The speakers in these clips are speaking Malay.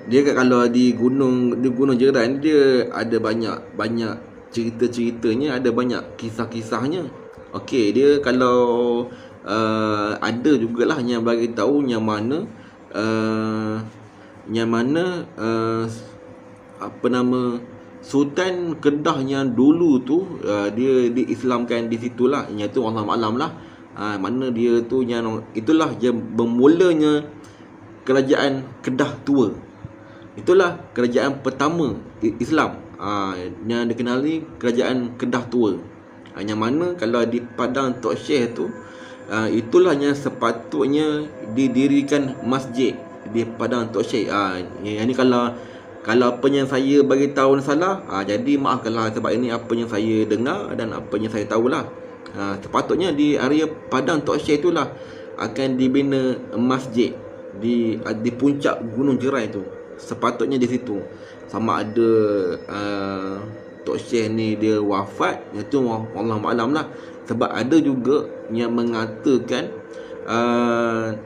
Dia kalau di Gunung Jeran dia ada banyak cerita-ceritanya, ada banyak kisah-kisahnya. Okey, dia kalau ada jugalah yang bagi tahu uh, yang mana apa nama Sultan Kedah yang dulu tu dia diislamkan di situlah, iaitu Allah Alam lah. Mana dia tu yang itulah yang bermulanya kerajaan Kedah tua. Itulah kerajaan pertama Islam yang dikenali kerajaan Kedah tua. Yang mana kalau di Padang Tok Syekh tu itulah yang sepatutnya didirikan masjid di Padang Tok Syekh. Yang ni kalau apa yang saya bagi tahu salah, jadi maafkanlah, sebab ini apa yang saya dengar dan apa yang saya tahulah. Sepatutnya di area Padang Tok Syekh itulah akan dibina masjid di puncak Gunung Jerai tu. Sepatutnya di situ. Sama ada Tok Syekh ni dia wafat, itu Allah Alam lah. Sebab ada juga yang mengatakan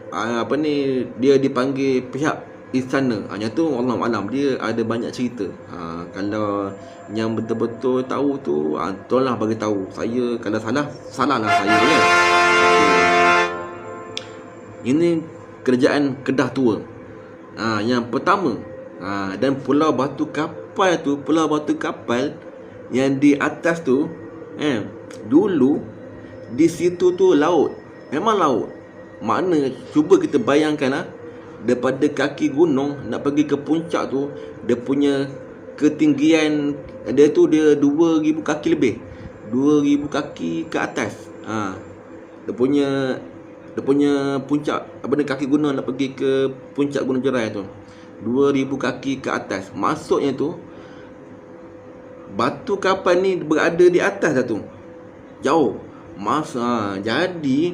apa ni, dia dipanggil pihak istana. Yang tu Allah Alam, dia ada banyak cerita. Kalau yang betul-betul tahu tu, tolonglah bagi tahu saya. Kalau salah lah saya kan. Ini kerajaan Kedah tua. Yang pertama. Dan pulau batu kapal yang di atas tu, dulu di situ tu laut. Memang laut. Makna cuba kita bayangkan daripada kaki gunung nak pergi ke puncak tu, dia punya ketinggian dia 2000 kaki lebih. 2000 kaki ke atas. Dia punya puncak apa ni, kaki gunung nak pergi ke puncak Gunung Jerai tu 2000 kaki ke atas. Maksudnya tu batu kapal ni berada di atas dah tu. Jauh. Jadi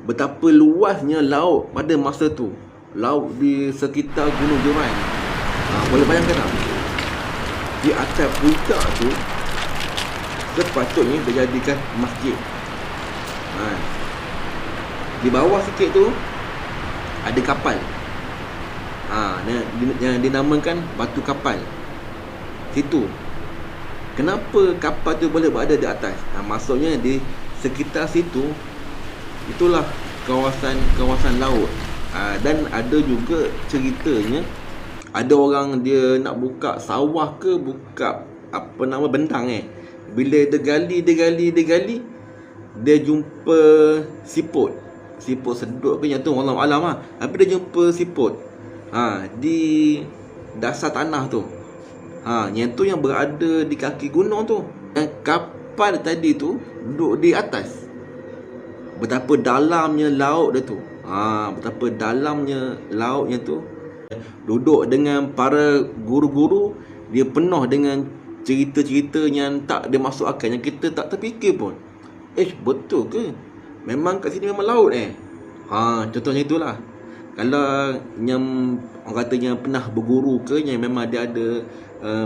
betapa luasnya laut pada masa tu. Laut di sekitar Gunung Jerai. Boleh bayangkan tak? Di atas puncak tu sepatutnya dijadikan masjid. Di bawah sikit tu ada kapal. Yang dinamakan batu kapal. Situ. Kenapa kapal tu boleh berada di atas? Maksudnya di sekitar situ itulah kawasan laut. Dan ada juga ceritanya ada orang dia nak buka sawah ke buka apa nama bentang bila dia gali dia jumpa siput sedut ke yang tu Allah Alam tapi dia jumpa siput di dasar tanah tu. Yang tu yang berada di kaki gunung tu. Yang kapal tadi tu duduk di atas. Betapa dalamnya laut dia tu. Betapa dalamnya lautnya tu. Duduk dengan para guru-guru, dia penuh dengan cerita-cerita yang tak ada masuk akal, yang kita tak terfikir pun. Betul ke? Memang kat sini memang laut contohnya itulah. Kalau yang orang kata yang pernah berguru ke, yang memang dia ada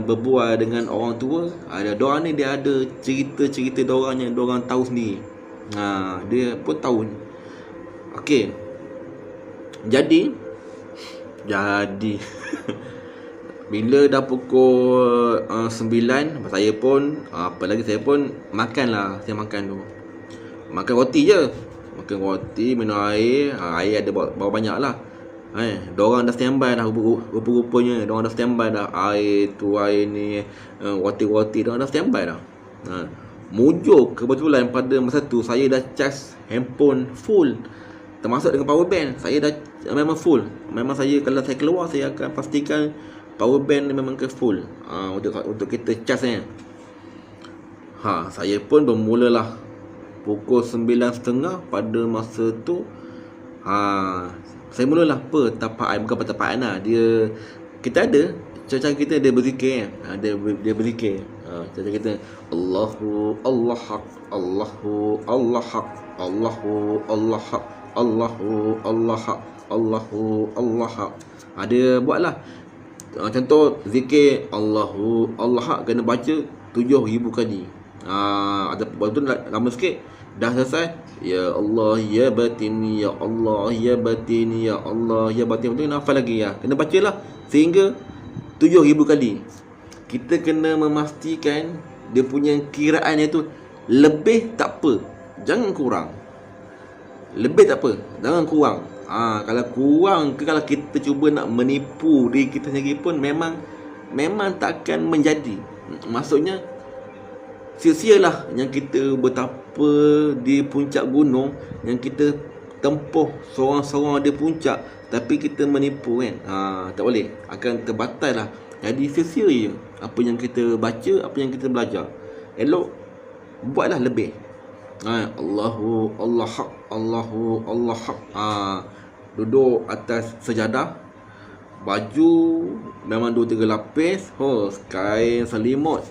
berbual dengan orang tua, diorang ni dia ada cerita-cerita diorang yang diorang tahu sendiri. Dia pun tahu. Okey. Jadi bila dah pukul 9, saya pun saya pun makanlah. Saya makan tu. Makan roti je. Makan roti, minum air. Air ada bawa banyak lah. Diorang dah standby dah. Rupa-rupanya diorang dah standby dah. Air ni, roti-roti, diorang dah standby dah. Mujur kebetulan pada masa tu saya dah charge handphone full, termasuk dengan power bank. Saya dah memang full. Memang kalau saya keluar, saya akan pastikan power bank memang ke full untuk kita charge saya pun bermulalah pukul 9.30 pada masa tu. Saya mulalah pertapaan. Bukan pertapaan dia, kita ada cara kita dia berzikir dia berzikir. Cara kita Allahu Allah haq, Allahu Allah haq, Allahu Allah haq, Allahu Allah haq, Allahu Allah haq. Dia buatlah. Contoh zikir Allahu Allah haq kena baca 7,000 kali. Ada waktu lama sikit dah selesai. Ya Allah ya batin, ya Allah ya batin, ya Allah ya batin. Betul, nafal lagi kena bacalah Sehingga 7,000 kali. Kita kena memastikan dia punya kiraan itu lebih tak apa, jangan kurang. Lebih tak apa, jangan kurang. Kalau kurang ke, kalau kita cuba nak menipu diri kita sendiri pun memang takkan menjadi. Maksudnya sia-sialah yang kita betapa di puncak gunung, yang kita tempuh seorang-seorang di puncak, tapi kita menipu kan. Tak boleh, akan terbatal lah. Jadi sia-sia je apa yang kita baca, apa yang kita belajar. Elok buatlah lebih. Allahu Allah hak, Allahu Allah hak. Duduk atas sejadah, baju memang 2-3 lapis, kain selimut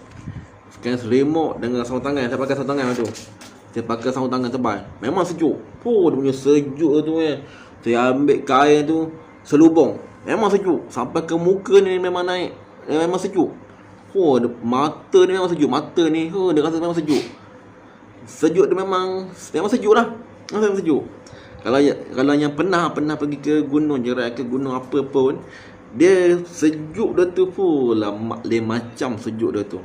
dengan sarung tangan. Saya pakai sarung tangan tu. Saya pakai sarung tangan tebal. Memang sejuk. Dia punya sejuk tu Saya ambil kain tu selubung. Memang sejuk. Sampai ke muka ni memang naik. Memang sejuk. Mata ni memang sejuk. Mata ni dia rasa memang sejuk. Sejuk dia memang sejuk lah. Memang sejuk. Kalau yang pernah pergi ke gunung, jerat ke gunung apa pun, dia sejuk dia tu pula lain macam sejuk dia tu.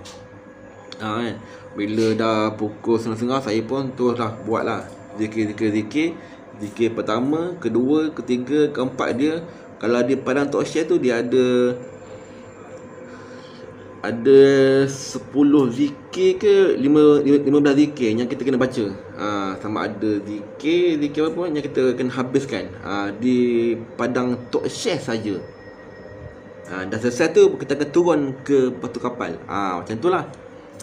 Bila dah pukul 9:30, saya pun teruslah buatlah zikir pertama, kedua, ketiga, keempat dia. Kalau di padang Tok Syekh tu dia ada 10 zikir ke 15 zikir yang kita kena baca. Sama ada zikir apa pun yang kita kena habiskan di padang Tok Syekh saja. Dah selesai tu kita akan turun ke batu kapal. Macam tu lah.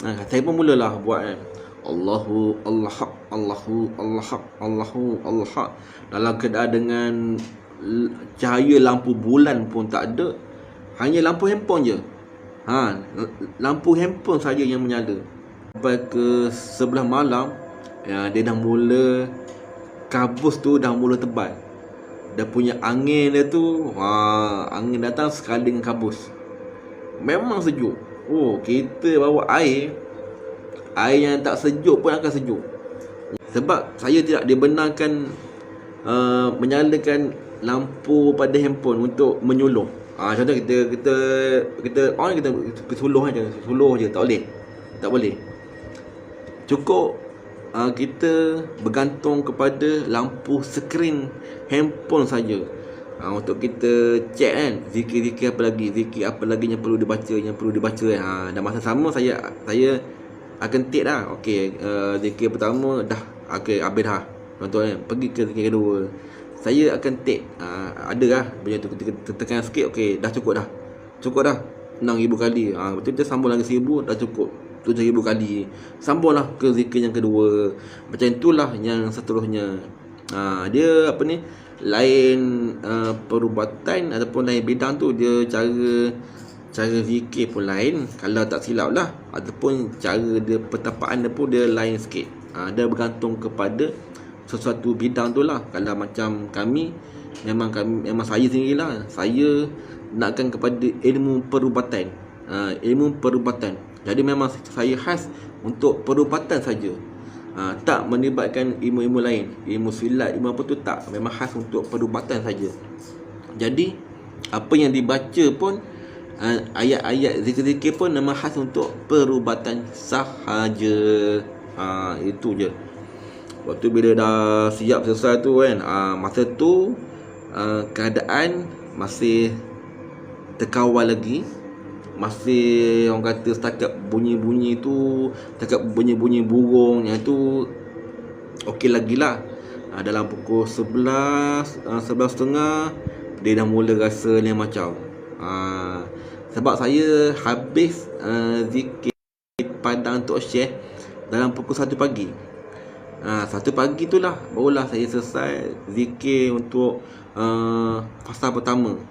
Saya pun mulalah buat kan. Allahu Allah hak, Allahu Allah hak, Allahu Allah hak. Dalam keadaan dengan cahaya lampu bulan pun tak ada, hanya lampu handphone je. Lampu handphone saja yang menyala. Sampai ke 11 malam, dia dah mula, kabus tu dah mula tebal. Dia punya angin dia tu, angin datang sekali dengan kabus. Memang sejuk. Kita bawa air yang tak sejuk pun akan sejuk. Sebab saya tidak dibenarkan menyalakan lampu pada handphone untuk menyuluh. Contoh kita on, kita suluh je, tak boleh. Cukup kita bergantung kepada lampu skrin handphone saja. Untuk kita cek kan, zikir apa lagi yang perlu dibaca kan. Dan masa sama saya akan take dah. Zikir pertama dah, habis dah. Contoh kan, pergi ke zikir kedua, saya akan take ada lah bila tu kita tekan sikit, dah cukup dah 6,000 kali. Betul, kita sambung lagi 1,000, dah cukup 7,000 kali. Sambunglah ke zikir yang kedua. Macam itulah yang seterusnya. Dia lain perubatan ataupun lain bidang tu, dia cara zikir pun lain kalau tak silap lah, ataupun cara dia pertapaan dia pun dia lain sikit. Dia bergantung kepada sesuatu bidang tu lah. Kalau macam kami memang saya sendirilah, saya nakkan kepada ilmu perubatan. Jadi memang saya khas untuk perubatan saja. Tak melibatkan ilmu-ilmu lain, ilmu silat, ilmu apa tu tak. Memang khas untuk perubatan saja. Jadi apa yang dibaca pun, ayat-ayat zikir-zikir pun memang khas untuk perubatan sahaja. Itu je. Waktu bila dah siap selesai tu kan, masa tu keadaan masih terkawal lagi. Masih orang kata setakat bunyi-bunyi burung yang tu okey lagi lah. Dalam pukul 11.30 dia dah mula rasa lain macam. Sebab saya habis zikir padang Tok Syekh dalam pukul 1 pagi. 1 pagi tu lah barulah saya selesai zikir untuk fasa pertama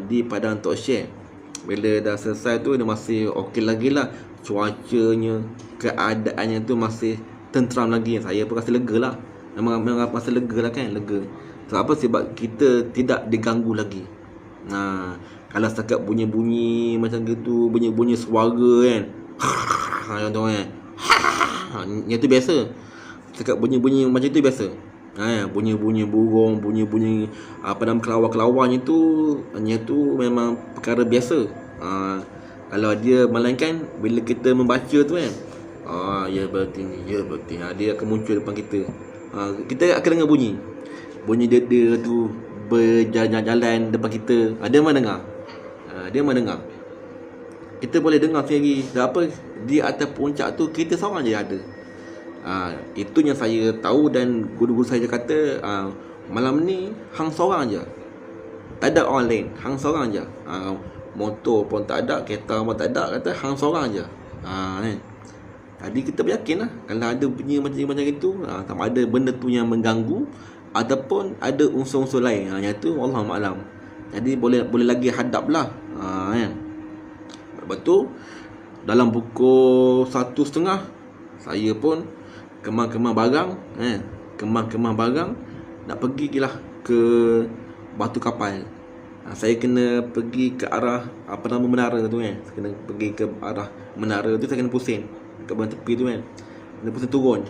di padang Tok Syekh. Bila dah selesai tu, dia masih okey lagi lah. Cuacanya, keadaannya tu masih tenteram lagi. Saya pun rasa lega lah. Memang rasa lega lah kan, lega. Sebab apa? Sebab kita tidak diganggu lagi. Kalau setakat bunyi-bunyi macam gitu, bunyi-bunyi suara kan, contoh kan, yang tu biasa. Setakat bunyi-bunyi macam tu biasa. Bunyi-bunyi burung, bunyi-bunyi apa nama kelawar-kelawarnya tu, hanya tu memang perkara biasa. Kalau dia melainkan bila kita membaca tu kan, ya berarti ni, ya berarti dia akan muncul depan kita. Kita akan dengar bunyi dia tu berjalan-jalan depan kita. Dia memang dengar. Dia memang dengar. Kita boleh dengar sendiri. Dan apa, di atas puncak tu kita seorang je ada. Itu yang saya tahu, dan guru-guru saya kata malam ni hang seorang je, tak ada orang lain, hang seorang je. Motor pun tak ada, kereta pun tak ada, kata hang seorang je. Kan? Jadi kita beryakin lah, kalau ada bunyi macam itu, sama ada benda tu yang mengganggu ataupun ada unsur-unsur lain, yang tu Wallahu a'lam. Jadi boleh lagi hadap lah. Kan? Lepas tu dalam pukul 1:30 saya pun kemang-kemang barang nak pergi lah ke batu kapal. Saya kena pergi ke arah apa nama menara tu kan. Saya kena pergi ke arah menara tu, saya kena pusing ke bahagian tepi tu kan. Kena pusing turun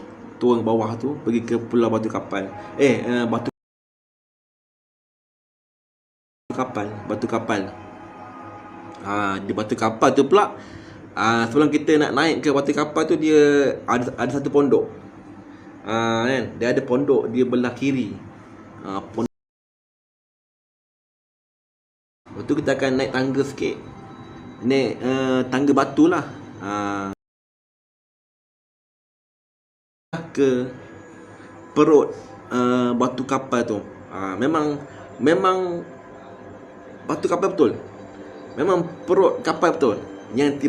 ke bawah tu, pergi ke pulau batu kapal. Batu kapal. Di batu kapal tu pula, sebelum kita nak naik ke batu kapal tu, dia ada satu pondok. Kan? Dia ada pondok, dia belah kiri. Lepas tu kita akan naik tangga sikit. Naik tangga batu lah. Ke perut batu kapal tu. Memang batu kapal betul. Memang perut kapal betul. Yang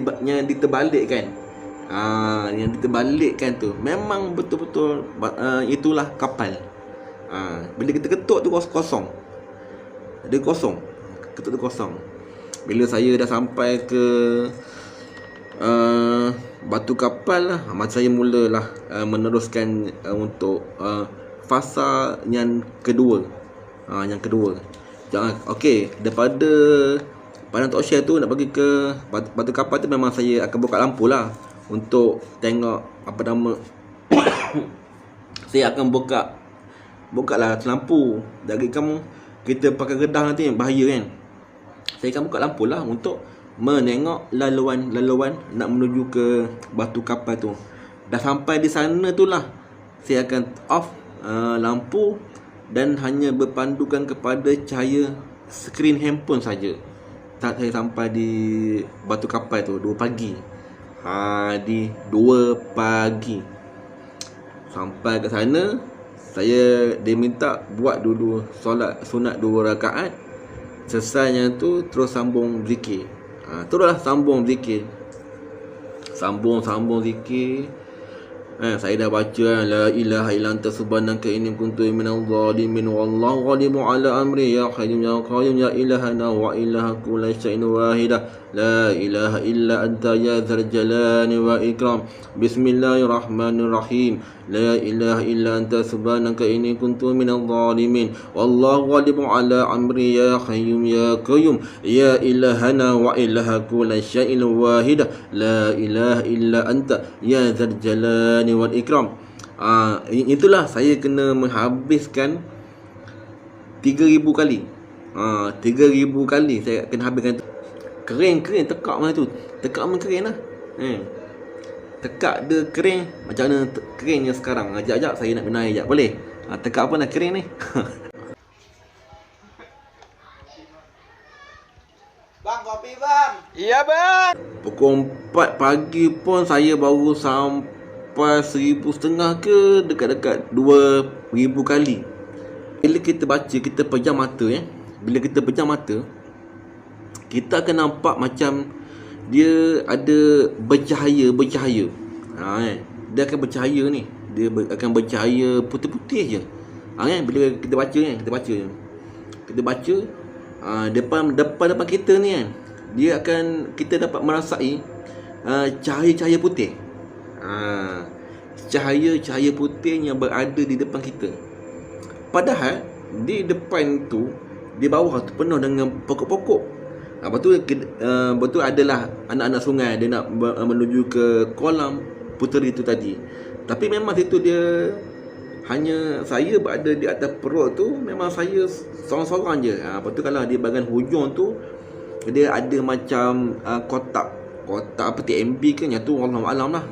diterbalikkan. Yang diterbalikkan tu memang betul-betul itulah kapal. Bila kita ketuk tu kosong. Dia kosong. Ketuk tu kosong. Bila saya dah sampai ke batu kapal lah, saya mulalah meneruskan untuk fasa yang kedua. Okey, daripada Padang Tok Syekh tu nak pergi ke batu kapal tu, memang saya akan buka lampu lah untuk tengok apa nama saya akan buka lah lampu. Dari kamu kita pakai redah nanti bahaya kan. Saya akan buka lampu lah untuk menengok laluan nak menuju ke batu kapal tu. Dah sampai di sana tu lah, saya akan off lampu dan hanya berpandukan kepada cahaya skrin handphone saja. Saat saya sampai di batu kapal tu 2 pagi. Di 2 pagi sampai ke sana, dia minta buat dulu solat sunat 2 rakaat. Selesainya tu terus sambung zikir. Teruslah sambung zikir. Sambung zikir. Saya dah baca la ilaha illa anta subhanaka inni kuntu minadh dhalimin wallahu ghalibu ala amri ya hayyum ya qayyum ya ilahana wa ilaha kulli syai'in wahidah la ilaha illa anta ya dzal jalali wa ikram. Bismillahirrahmanirrahim. La ilaha illa anta subhanaka inni kuntu minadh dhalimin wallahu ghalibu ala amri ya hayyum ya qayyum ya ilahana wa ilaha kulli syai'in wahidah la ilaha illa anta ya dzal jalali wal ikram. Itulah saya kena menghabiskan 3000 kali. 3000 kali saya kena habiskan. Kering tekak mana tu. Tekak mana kering lah. Tekak dia kering. Macam mana keringnya sekarang? Ajak saya nak benahi sekejap. Boleh? Tekak apa nak kering ni? Bang, kopi bang. Iya bang. Pukul 4 pagi pun saya baru sampai 1,500 ke dekat-dekat 2,000 kali. Bila kita baca, kita pejam mata Bila kita pejam mata, kita akan nampak macam dia ada bercahaya. Dia akan bercahaya ni. Dia akan bercahaya putih-putih je. Bila kita baca kita baca depan kita ni kan, kita dapat merasai cahaya-cahaya putih. Cahaya-cahaya putih yang berada di depan kita. Padahal di depan tu, di bawah tu penuh dengan pokok-pokok. Lepas tu adalah anak-anak sungai. Dia nak menuju ke kolam puteri itu tadi. Tapi memang situ dia hanya saya berada di atas perut tu, memang saya sorang-sorang je. Lepas tu kalau di bahagian hujung tu dia ada macam kotak apa TMB ke, yang tu wallahu alam lah.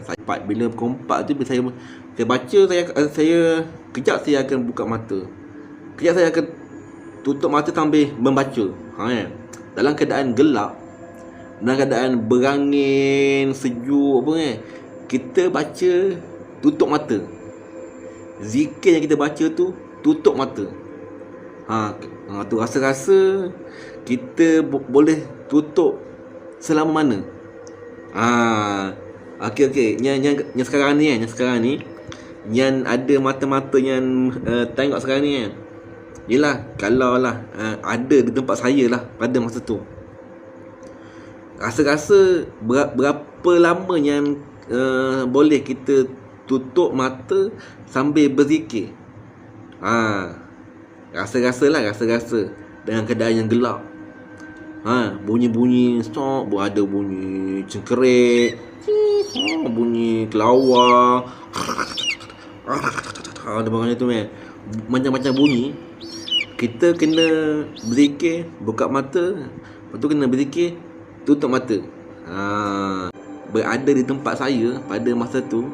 Bila pukul 4 tu bila saya baca, saya kejap saya akan buka mata, kejap saya akan tutup mata sambil membaca. Dalam keadaan gelap, dalam keadaan berangin sejuk apa kan, kita baca tutup mata. Zikir yang kita baca tu tutup mata. Tu rasa-rasa kita boleh tutup selama mana. Okey. Yang sekarang ni, yang ada mata-mata yang tengok sekarang ni kan. Yelah, kalau lah ada di tempat saya lah pada masa tu, rasa-rasa berapa lama yang boleh kita tutup mata sambil berzikir. Rasa-rasa dengan keadaan yang gelap. Bunyi-bunyi stop, ada bunyi cengkerik, bunyi kelawar, ada barang tu kan, macam-macam bunyi. Kita kena berzikir, buka mata, lepas tu kena berzikir, tutup mata. Berada di tempat saya pada masa tu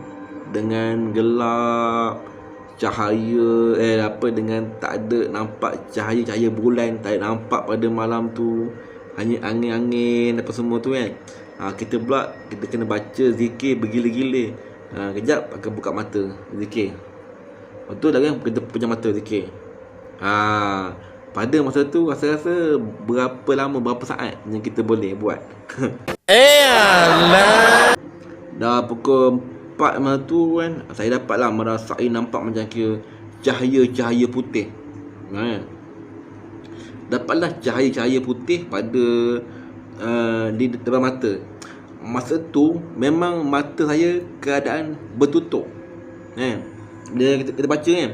dengan gelap, cahaya dengan tak ada nampak cahaya bulan, tak ada nampak pada malam tu, hanya angin-angin apa semua tu kan. Kita pula kita kena baca zikir bergila-gila. Kejap akan buka mata zikir, lepas tu dah kan kita pejam mata zikir. Pada masa tu rasa-rasa berapa lama, berapa saat yang kita boleh buat. Dah pukul 4 masa tu kan, saya dapatlah merasai nampak macam kira cahaya-cahaya putih. Dapatlah cahaya-cahaya putih pada di depan mata. Masa tu memang mata saya keadaan bertutup. Bila kita baca kan,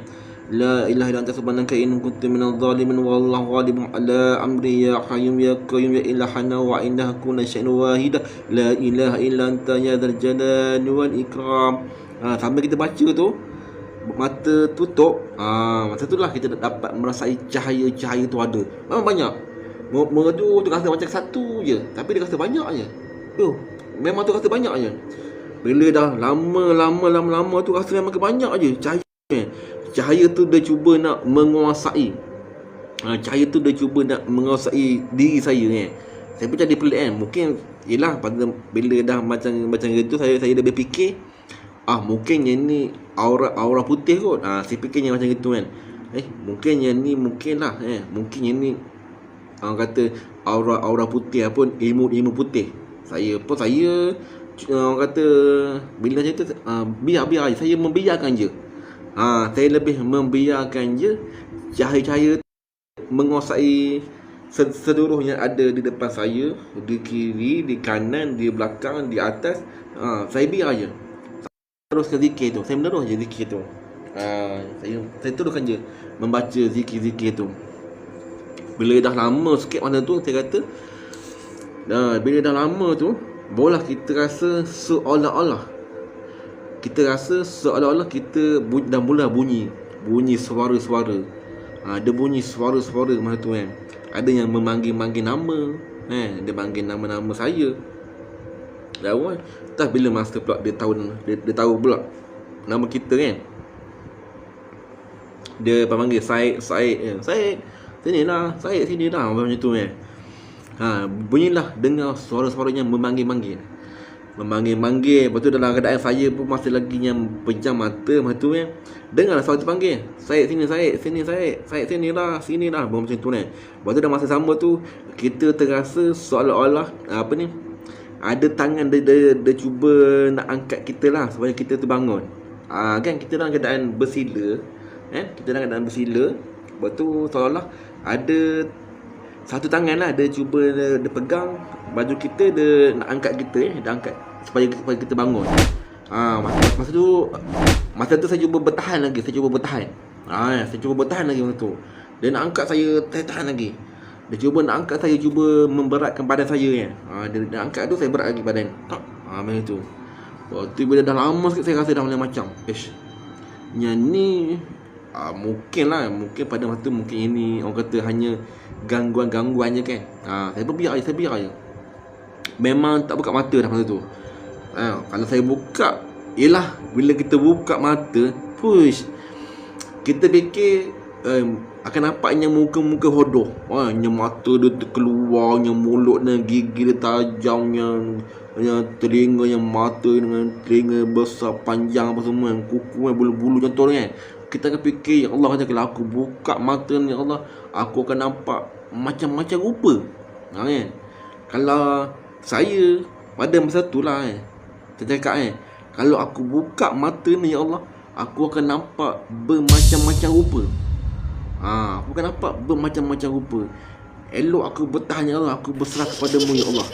la ilaha illa anta subhanaka inni kuntu minadh dhalimin wallahu ghalibun ala amri ya hayyum ya qayyum ya ilahana wa innahu kullu syai'in wahida la ilaha illa anta ya dzal jalali wal ikram. Sambil kita baca tu, mata tutup, masa tu lah kita dapat merasai cahaya-cahaya tu ada. Memang banyak. Merdu tu rasa macam satu je, tapi dia rasa banyak je. Memang tu rasa banyak je. Bila dah lama tu rasa memang banyak je cahaya. Cahaya tu dia cuba nak menguasai. Cahaya tu dia cuba nak menguasai diri saya kan. Saya pun jadi pelik kan. Mungkin yelah pada bila dah macam gitu, saya dah berfikir mungkin yang ni aura putih kot. Saya fikir yang macam gitu kan. Mungkin yang ni mungkin lah mungkin yang ni orang kata aura putih ataupun ilmu putih. Saya orang kata bila macam tu biar je, saya membiarkan je. Saya lebih membiarkan je cahaya-cahaya menguasai seluruh yang ada di depan saya, di kiri, di kanan, di belakang, di atas. Saya biar je. Teruskan zikir tu. Saya menerus je zikir tu. Saya teruskan je membaca zikir-zikir tu. Bila dah lama sikit masa tu, saya kata bila dah lama tu, barulah kita rasa seolah-olah kita dah mula bunyi suara-suara. Ada bunyi suara-suara masa tu kan. Ada yang memanggil nama, dia panggil nama-nama saya. Dah kan. Entah bila masa pula dia tahu pula nama kita kan. Dia panggil Said, sini lah, macam tu kan. Bunyilah dengar suara-suaranya memanggil-manggil. Lepas tu dalam keadaan saya pun masih lagi yang pejam mata masa tu kan. Dengarlah suara tu panggil, Said sini lah, macam tu kan. Lepas tu dalam masa sama tu, kita terasa seolah-olah ada tangan dia cuba nak angkat kita lah supaya kita terbangun. Kan kita dalam keadaan bersila. Lepas tu seolah-olah ada satu tangan lah, dia cuba dia pegang baju kita, dia nak angkat kita dia angkat supaya kita bangun. Masa tu saya cuba bertahan lagi. Saya cuba bertahan lagi masa tu. Dia nak angkat saya tahan lagi. Dia cuba nak angkat saya, cuba memberatkan badan saya kan. Dia nak angkat tu, saya berat lagi badan. Macam tu. Waktu bila dah lama sikit, saya rasa dah mulai macam Yang ni mungkin pada masa tu mungkin ini orang kata hanya gangguan-gangguan je kan. Saya pun biar je. Memang tak buka mata dah masa tu. Kalau saya buka, yelah, bila kita buka mata, push, kita fikir akan nampaknya muka-muka hodoh. Yang mata dia terkeluar, yang mulut dan gigi dia tajam, yang telinga, yang mata dengan telinga besar panjang apa semua, yang kuku yang bulu-bulu contoh kan. Kita akan fikir, ya Allah, kalau aku buka mata ni, ya Allah, aku akan nampak macam-macam rupa. Kan? Kalau saya pada masa tu lah saya cakap kalau aku buka mata ni, ya Allah, aku akan nampak bermacam-macam rupa. Aku akan nampak bermacam-macam rupa. Elok aku bertahan, ya Allah, aku berserah kepadamu, ya Allah.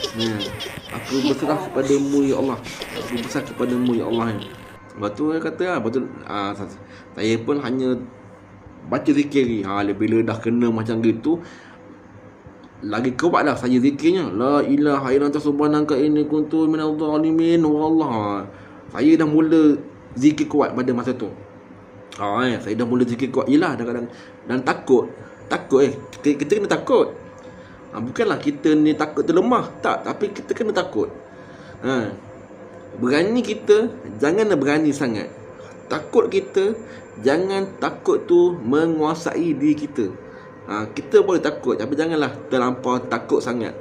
Aku berserah kepadamu, ya Allah. Aku berserah kepadamu, ya Allah. Lepas tu saya kata saya pun hanya baca zikir. Bila dah kena macam gitu, lagi kuat dah saya zikirnya. La ilaha illallah subhanaka inni kuntu minadh dhalimin. Wallah. Saya dah mula zikir kuat pada masa tu. Saya dah mula zikir kuat. Yelah, kadang-kadang dan takut. Kita kena takut. Bukanlah kita ni takut terlemah, tak, tapi kita kena takut. Berani kita, janganlah berani sangat. Takut kita, jangan takut tu menguasai diri kita. Kita boleh takut, tapi janganlah terlampau takut sangat,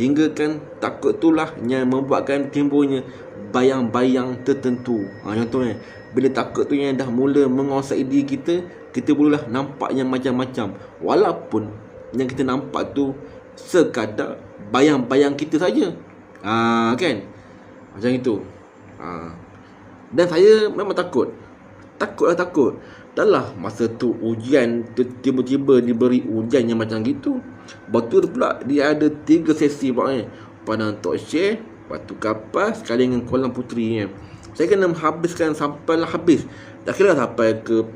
hingga kan takut itulah yang membuatkan timbulnya bayang-bayang tertentu. Contohnya, bila takut tu yang dah mula menguasai diri kita, kita bolehlah nampak yang macam-macam, walaupun yang kita nampak tu sekadar bayang-bayang kita saja. Kan? Macam itu. Dan saya memang takut. Dahlah masa tu ujian, tiba-tiba diberi ujian yang macam gitu. Betul pula dia ada 3 sesi Padang Tok Syekh, Batu Kapas sekali dengan Kolam Puteri. Saya kena habiskan sampailah habis. Tak kira sampai ke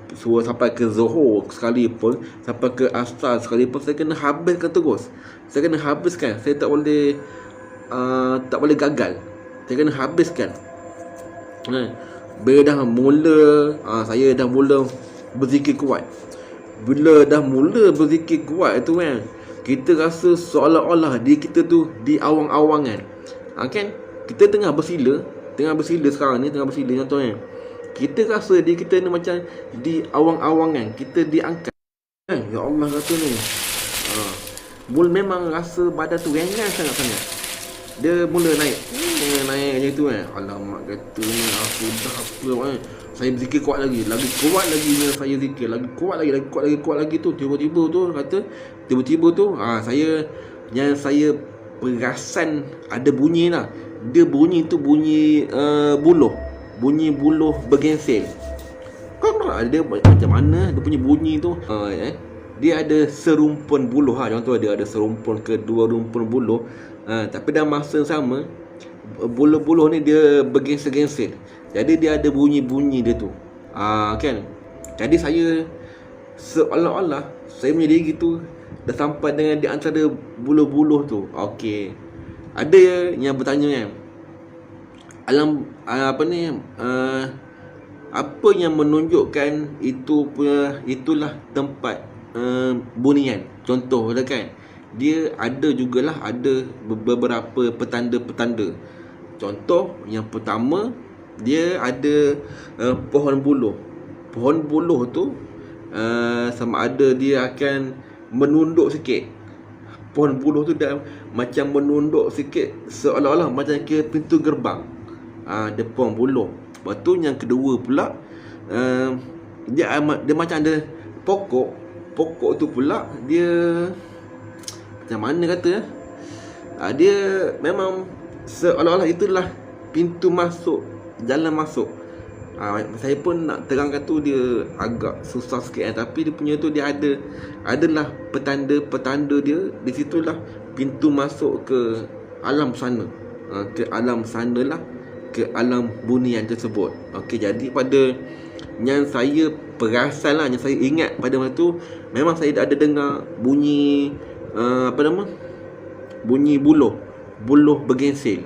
Zohor sekalipun, sampai ke Asar sekalipun, saya kena habiskan terus. Saya kena habiskan. Saya tak boleh gagal. Saya kena habiskan. Bila dah mula saya dah mula berzikir kuat. Bila dah mula berzikir kuat tu kan, kita rasa seolah-olah diri kita tu di awang-awangan. Kan? Kita tengah bersila sekarang ni, contohnya. Kita rasa diri kita ni macam di awang-awangan, kita diangkat. Ya Allah kata ni. Memang rasa badan tu ringan sangat-sangat. Dia mula naik macam tu Alamak, kata ni aku dah apa saya berzikir kuat lagi kuat lagi saya zikir, lagi kuat lagi tu. Tiba-tiba tu saya perasan ada bunyi lah. Dia bunyi tu bunyi buluh bergensel. Dia macam mana dia punya bunyi tu? Dia ada serumpun buluh contoh dia ada serumpun ke 2 rumpun buluh. Tapi dalam masa sama, buluh-buluh ni dia bergensel-gensel. Jadi dia ada bunyi-bunyi dia tu. Kan? Jadi saya seolah-olah saya punya diri tu dah sampai dengan di antara buluh-buluh tu. Okey. Ada yang bertanya kan, apa yang menunjukkan itulah tempat bunian? Contoh lah kan, dia ada beberapa petanda-petanda. Contoh yang pertama, dia ada pohon buluh. Pohon buluh tu sama ada dia akan menunduk sikit. Pohon buluh tu dah macam menunduk sikit, seolah-olah macam ke pintu gerbang. Dia pohon buluh. Lepas tu yang kedua pula, dia macam ada pokok tu pula dia macam mana kata dia memang seolah-olah itulah pintu masuk, jalan masuk. Saya pun nak terangkan tu dia agak susah sikit tapi dia punya tu dia adalah petanda-petanda dia. Di situlah pintu masuk ke alam sana. Ke alam sana lah, ke alam bunian tersebut. Okey, jadi pada yang saya perasan lah, yang saya ingat pada masa tu, memang saya ada dengar bunyi bunyi buluh bergensel.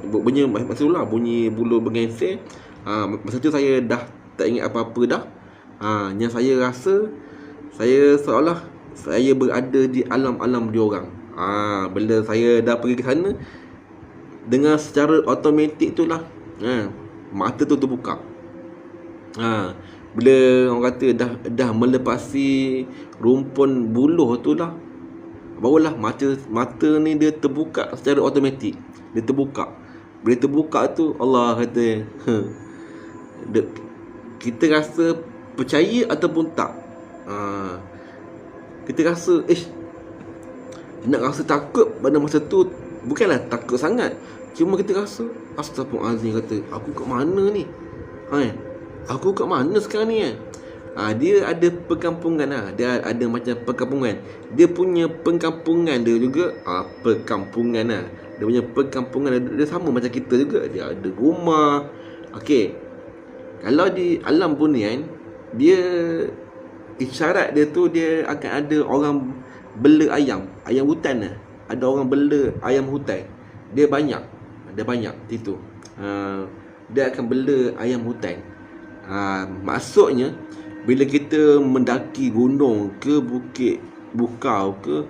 Bunyi maksudlah bunyi buluh bergensel. Masa tu saya dah tak ingat apa-apa dah. Yang saya rasa, saya seolah saya berada di alam-alam diorang. Bila saya dah pergi ke sana, dengan secara automatik tu lah, mata tu terbuka. Bila orang kata dah melepasi rumpun buluh tu lah, barulah mata ni dia terbuka secara automatik. Dia terbuka. Bila terbuka tu, Allah kata, kita rasa percaya ataupun tak. Kita rasa nak rasa takut pada masa tu, bukanlah takut sangat, cuma kita rasa astagfirullahalazim, kata aku kat mana ni? Aku kat mana sekarang ni kan? Dia ada perkampungan lah. Dia ada macam perkampungan. Dia punya perkampungan dia juga perkampungan lah. Dia punya perkampungan dia sama macam kita juga. Dia ada rumah. Okey. Kalau di alam bunian, dia isyarat dia tu, dia akan ada orang bela ayam hutan lah. Ada orang bela ayam hutan. Dia banyak situ. Dia akan bela ayam hutan. Maksudnya bila kita mendaki gunung ke bukit bukau ke,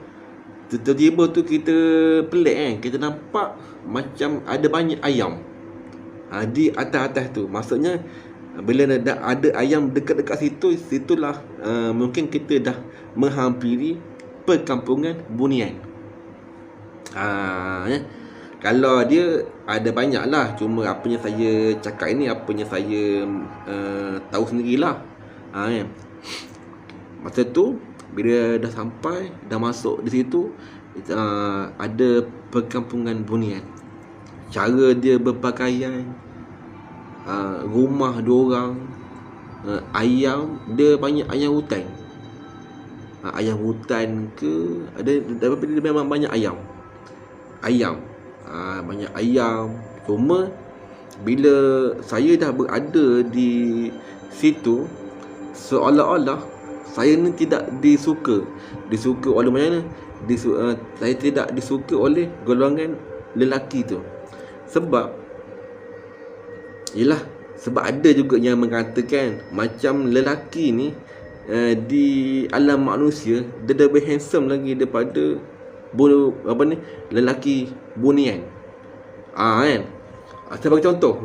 tiba-tiba tu kita pelik kan, kita nampak macam ada banyak ayam di atas tu. Maksudnya bila dah ada ayam dekat-dekat situ, situlah mungkin kita dah menghampiri perkampungan bunian. Kalau dia ada banyak lah, cuma apa yang saya cakap ini, apa yang saya tahu sendirilah. Masa tu bila dah sampai, dah masuk di situ, ada perkampungan bunian. Cara dia berpakaian, rumah diorang, ayam, dia banyak ayam hutan. Ayam hutan ke, tapi dia memang banyak ayam. Banyak ayam. Cuma bila saya dah berada di situ, seolah-olah saya ni tidak disuka oleh mana? Saya tidak disuka oleh golongan lelaki tu. Sebab ada juga yang mengatakan macam lelaki ni di alam manusia dia lebih handsome lagi daripada lelaki bunian. Kan? Saya bagi contoh.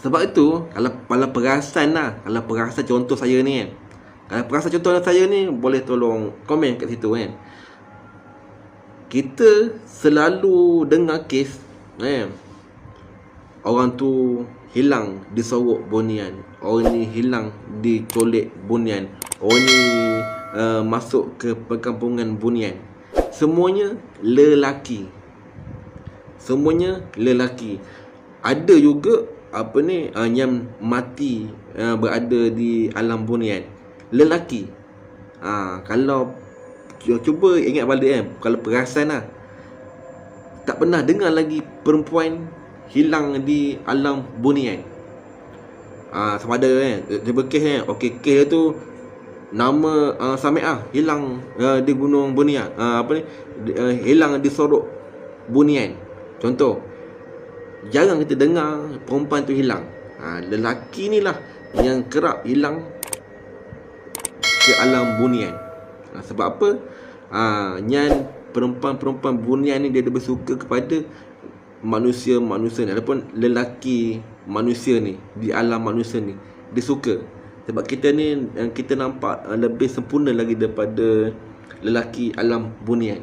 Sebab itu kalau perasan contoh saya ni kan, kalau perasan contoh saya ni, boleh tolong komen kat situ kan. Kita selalu dengar kes orang tu hilang disorok bunian, orang ni hilang dicolek bunian, orang ni masuk ke perkampungan bunian. Semuanya lelaki. Ada juga yang mati berada di alam bunian, lelaki. Kalau cuba ingat balik kan, kalau perasan lah, tak pernah dengar lagi perempuan hilang di alam bunian. Sama ada kan, cuba kes kan. Okey, kes tu nama Samiah hilang di Gunung Bunian, hilang di Sorok Bunian. Contoh, jarang kita dengar perempuan tu hilang. Lelaki ni lah yang kerap hilang ke alam bunian. Sebab apa? Yang perempuan-perempuan bunian ni dia lebih suka kepada manusia-manusia ni, ataupun lelaki manusia ni di alam manusia ni dia suka. Sebab kita ni, kita nampak lebih sempurna lagi daripada lelaki alam bunian.